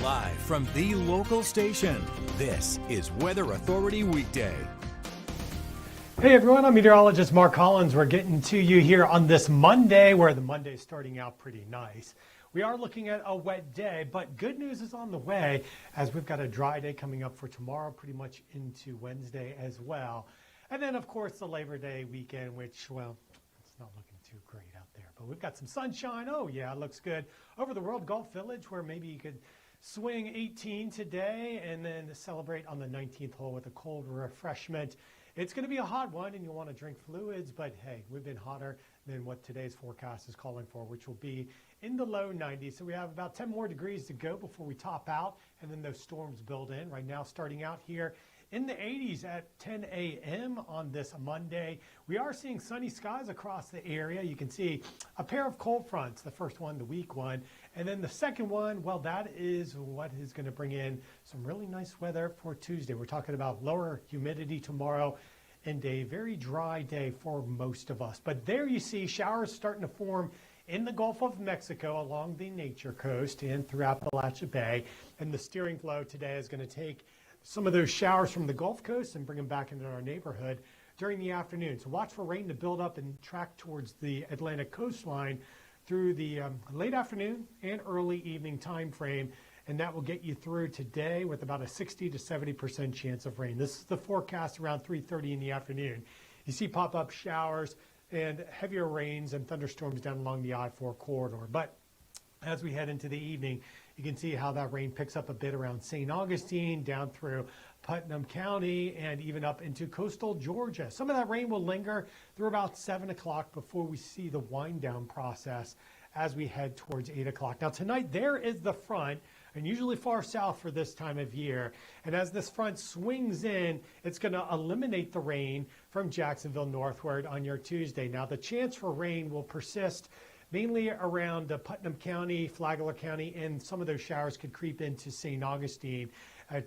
Live from the local station, this is Weather Authority Weekday. Hey everyone, I'm Meteorologist Mark Collins. We're getting to you here on this Monday, where the Monday is starting out pretty nice. We are looking at a wet day, but good news is on the way, as we've got a dry day coming up for tomorrow, pretty much into Wednesday as well. And then, of course, the Labor Day weekend, which, well, it's not looking too great out there. But we've got some sunshine. Oh, yeah, it looks good. Over the World Golf Village, where maybe you could swing 18 today and then celebrate on the 19th hole with a cold refreshment. It's going to be a hot one, and you'll want to drink fluids, but hey, we've been hotter than what today's forecast is calling for, which will be in the low 90s. So we have about 10 more degrees to go before we top out, and then those storms build in. Right now, starting out here in the 80s at 10 a.m. on this Monday. We are seeing sunny skies across the area. You can see a pair of cold fronts, the first one, the weak one, and then the second one, well, that is what is going to bring in some really nice weather for Tuesday. We're talking about lower humidity tomorrow and a very dry day for most of us. But there you see showers starting to form in the Gulf of Mexico along the Nature Coast and throughout Appalachia Bay. And the steering flow today is going to take some of those showers from the Gulf Coast and bring them back into our neighborhood during the afternoon. So watch for rain to build up and track towards the Atlantic coastline through the late afternoon and early evening time frame. And that will get you through today with about a 60 to 70% chance of rain. This is the forecast around 3:30 in the afternoon. You see pop-up showers and heavier rains and thunderstorms down along the I-4 corridor. But as we head into the evening, you can see how that rain picks up a bit around St. Augustine, down through Putnam County, and even up into coastal Georgia. Some of that rain will linger through about 7 o'clock before we see the wind down process as we head towards 8 o'clock. Now tonight, there is the front, unusually far south for this time of year. And as this front swings in, it's going to eliminate the rain from Jacksonville northward on your Tuesday. Now the chance for rain will persist mainly around Putnam County, Flagler County, and some of those showers could creep into St. Augustine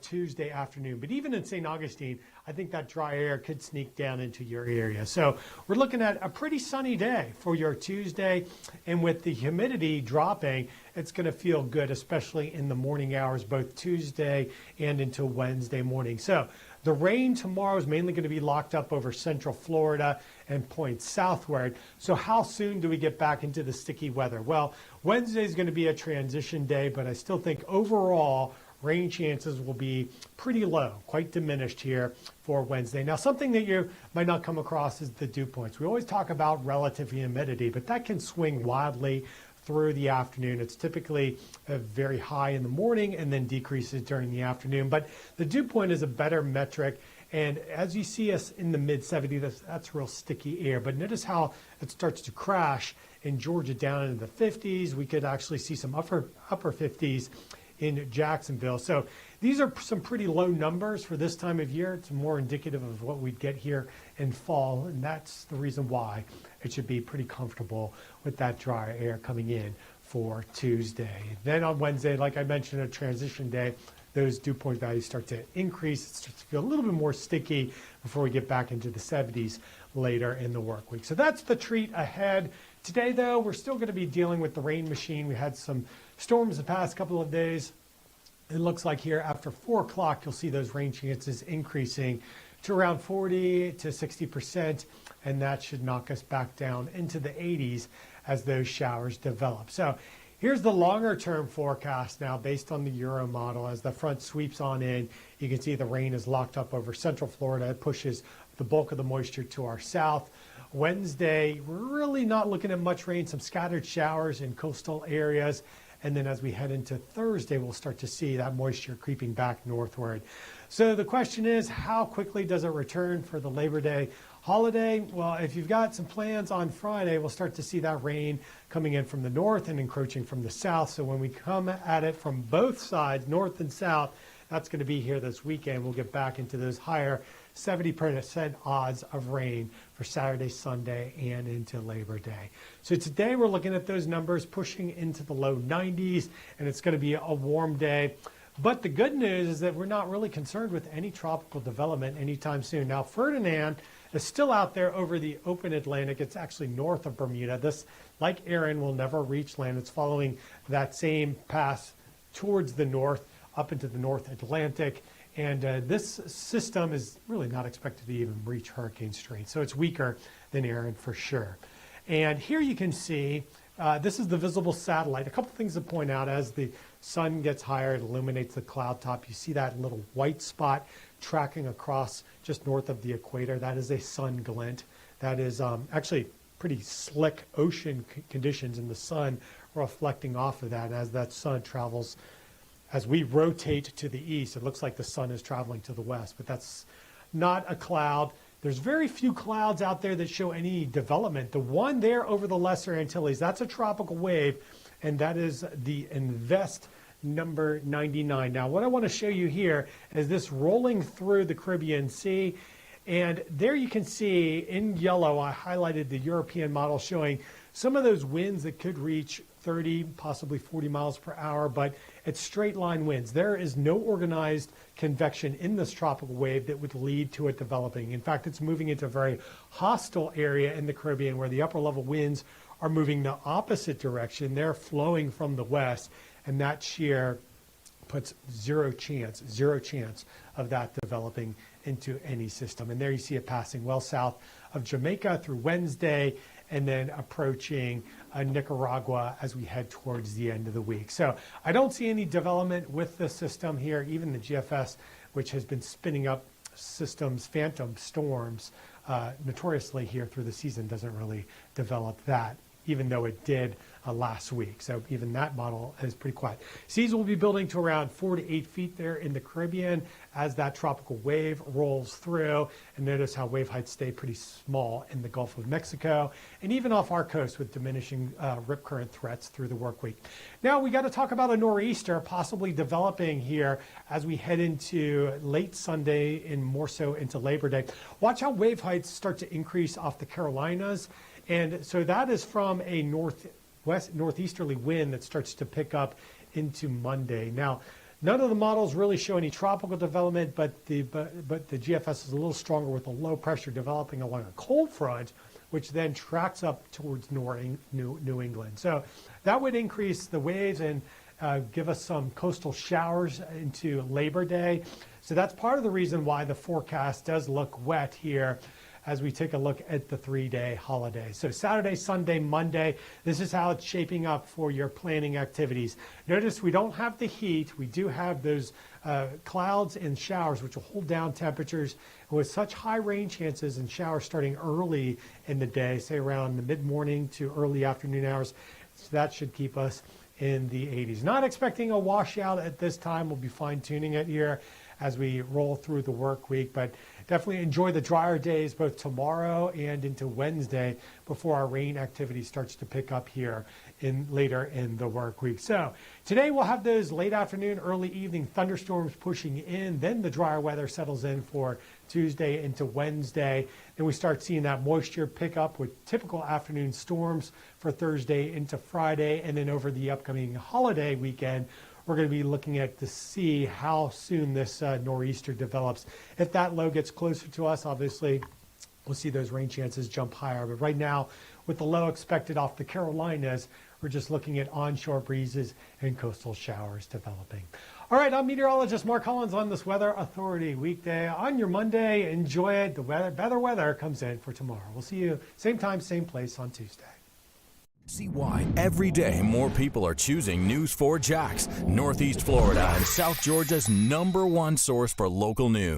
Tuesday afternoon. But even in St. Augustine, I think that dry air could sneak down into your area. So we're looking at a pretty sunny day for your Tuesday. And with the humidity dropping, it's going to feel good, especially in the morning hours, both Tuesday and into Wednesday morning. So the rain tomorrow is mainly going to be locked up over central Florida and points southward. So how soon do we get back into the sticky weather? Well, Wednesday is going to be a transition day, but I still think overall rain chances will be pretty low, quite diminished here for Wednesday. Now, something that you might not come across is the dew points. We always talk about relative humidity, but that can swing wildly through the afternoon. It's typically very high in the morning and then decreases during the afternoon. But the dew point is a better metric. And as you see us in the mid-70s, that's real sticky air. But notice how it starts to crash in Georgia down into the 50s. We could actually see some upper 50s in Jacksonville. So these are some pretty low numbers for this time of year. It's more indicative of what we'd get here in fall, and that's the reason why it should be pretty comfortable with that dry air coming in for Tuesday. Then on Wednesday, like I mentioned, a transition day, those dew point values start to increase. It starts to feel a little bit more sticky before we get back into the 70s later in the work week. So that's the treat ahead. Today, though, we're still going to be dealing with the rain machine. We had some storms the past couple of days. It looks like here after 4 o'clock, you'll see those rain chances increasing to around 40 to 60%, and that should knock us back down into the 80s as those showers develop. So here's the longer term forecast now based on the Euro model. As the front sweeps on in, you can see the rain is locked up over central Florida. It pushes the bulk of the moisture to our south. Wednesday, we're really not looking at much rain, some scattered showers in coastal areas. And then as we head into Thursday, we'll start to see that moisture creeping back northward. So the question is, how quickly does it return for the Labor Day holiday? Well, if you've got some plans on Friday, we'll start to see that rain coming in from the north and encroaching from the south. So when we come at it from both sides, north and south, that's going to be here this weekend. We'll get back into those higher 70% odds of rain for Saturday, Sunday, and into Labor Day. So today we're looking at those numbers pushing into the low 90s, and it's going to be a warm day. But the good news is that we're not really concerned with any tropical development anytime soon. Now, Fernand is still out there over the open Atlantic. It's actually north of Bermuda. This, like Aaron, will never reach land. It's following that same path towards the north, up into the North Atlantic. And this system is really not expected to even reach hurricane strength. So it's weaker than Aaron for sure. And here you can see, this is the visible satellite. A couple things to point out: as the sun gets higher, it illuminates the cloud top. You see that little white spot tracking across just north of the equator. That is a sun glint. That is actually pretty slick ocean conditions, and the sun reflecting off of that. As that sun travels, as we rotate to the east, it looks like the sun is traveling to the west, but that's not a cloud. There's very few clouds out there that show any development. The one there over the Lesser Antilles, that's a tropical wave, and that is the Invest number 99. Now, what I want to show you here is this rolling through the Caribbean Sea. And there you can see in yellow, I highlighted the European model showing some of those winds that could reach 30, possibly 40 miles per hour, but it's straight line winds. There is no organized convection in this tropical wave that would lead to it developing. In fact, it's moving into a very hostile area in the Caribbean where the upper level winds are moving the opposite direction. They're flowing from the west, and that shear puts zero chance of that developing into any system. And there you see it passing well south of Jamaica through Wednesday, and then approaching Nicaragua as we head towards the end of the week. So I don't see any development with the system here. Even the GFS, which has been spinning up systems, phantom storms, notoriously here through the season, doesn't really develop that, even though it did last week. So even that model is pretty quiet. Seas will be building to around 4 to 8 feet there in the Caribbean as that tropical wave rolls through. And notice how wave heights stay pretty small in the Gulf of Mexico and even off our coast with diminishing rip current threats through the work week. Now we got to talk about a nor'easter possibly developing here as we head into late Sunday and more so into Labor Day. Watch how wave heights start to increase off the Carolinas. And so that is from a northeasterly wind that starts to pick up into Monday. Now, none of the models really show any tropical development, but the GFS is a little stronger with a low pressure developing along a cold front, which then tracks up towards New England. So that would increase the waves and give us some coastal showers into Labor Day. So that's part of the reason why the forecast does look wet here as we take a look at the 3-day holiday. So Saturday, Sunday, Monday, this is how it's shaping up for your planning activities. Notice we don't have the heat. We do have those clouds and showers, which will hold down temperatures. And with such high rain chances and showers starting early in the day, say around the mid-morning to early afternoon hours, so that should keep us in the 80s. Not expecting a washout at this time. We'll be fine-tuning it here as we roll through the work week, but definitely enjoy the drier days both tomorrow and into Wednesday before our rain activity starts to pick up here later in the work week. So today we'll have those late afternoon, early evening thunderstorms pushing in. Then the drier weather settles in for Tuesday into Wednesday. Then we start seeing that moisture pick up with typical afternoon storms for Thursday into Friday. And then over the upcoming holiday weekend, we're going to be looking at to see how soon this nor'easter develops. If that low gets closer to us, obviously, we'll see those rain chances jump higher. But right now, with the low expected off the Carolinas, we're just looking at onshore breezes and coastal showers developing. All right, I'm meteorologist Mark Collins on this Weather Authority weekday. On your Monday, enjoy it. The better weather comes in for tomorrow. We'll see you same time, same place on Tuesday. See why every day more people are choosing News 4 Jax, Northeast Florida and South Georgia's #1 source for local news.